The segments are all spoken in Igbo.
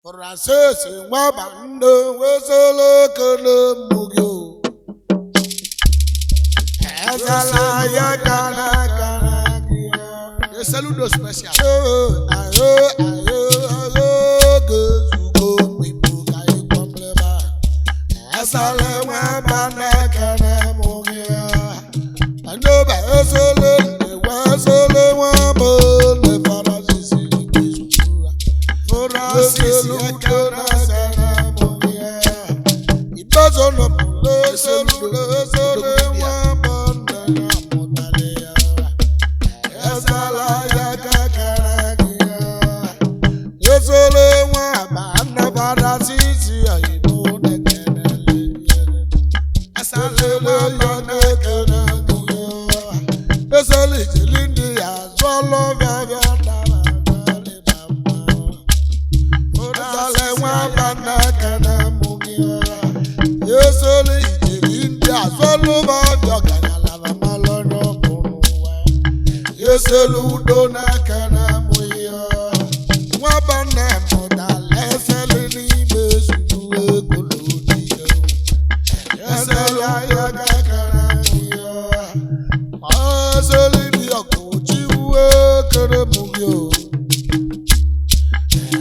Francis Wabando Wesolo Kolomugyo Azala Yakana Kanagia. A saludo special. Ayo Gezugo Mipu Kai Kompleba Azala Wabanda Kanamugia Andoba Wesolo Wesolo Wabo Le Francis Saludo na kana moya wabana moda lesele ni bezu ekolodi yasala ya kana moya asele ni okoji kere moyo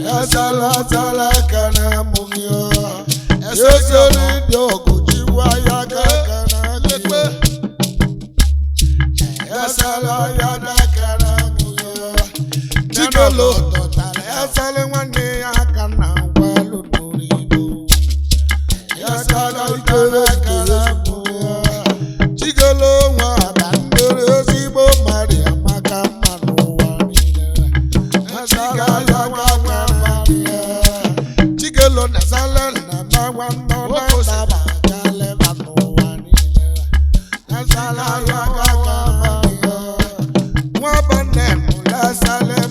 yasala sala kana moya yasele ni okoji ya kana lepe yasala ya Chigolo totale asale wane yakana walu dorido yasala ikere muya Chigolo wa bandere zibo Maria maka manu wanine yasala yakana Maria Chigolo nasala na mawano na saba kale manu wanine yasala yakana Maria wabane mula sale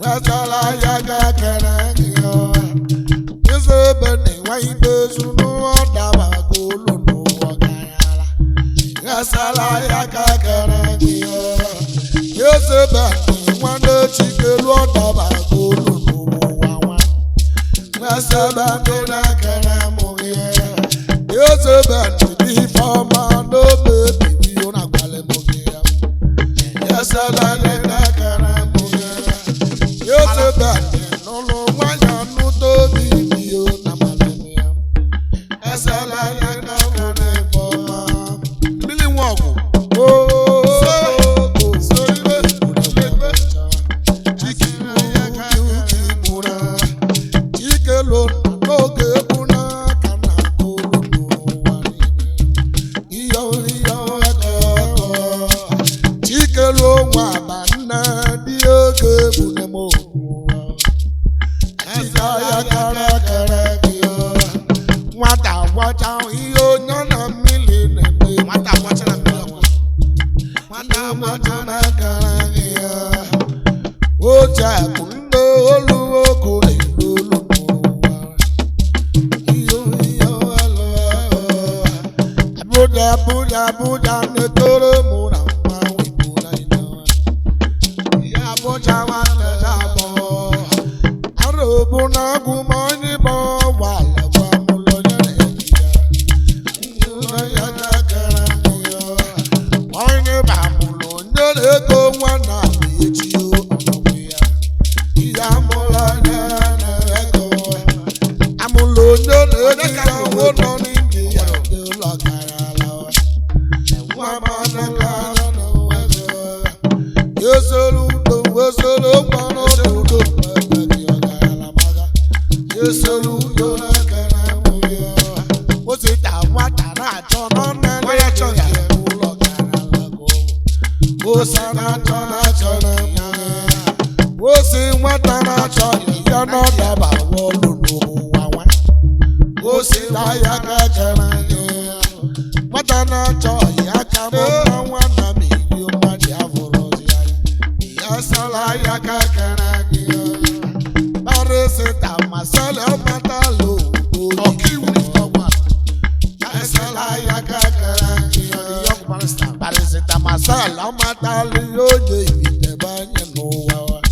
Wasala yaga kanagiyo Yusebene waibezu no dawa gulu no wakayala Wasala yaga kanagiyo Yusebene wande chikelu dawa gulu no wawa Wasabane na kanamuye Yusebene bifama no baby Biona kwale mugia Yasala yaga kanamuye no lo wanya no to bi yo na malemia asala ya na one boma bili wago so ibe chiki ya ka mura chike lo no ke buna kana ko no wani iyo ko chike lo wa banna di ke buna mo Watch out, you none of million. What I watch a million. What I watch a carrier. Oh, Jack, no, look, Buddha, the Toro Mona, we put I know. Yabocha, Arabona, Gumani, Bawa. Masala matali oje ibite banye no wawa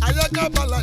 Ayaka bala,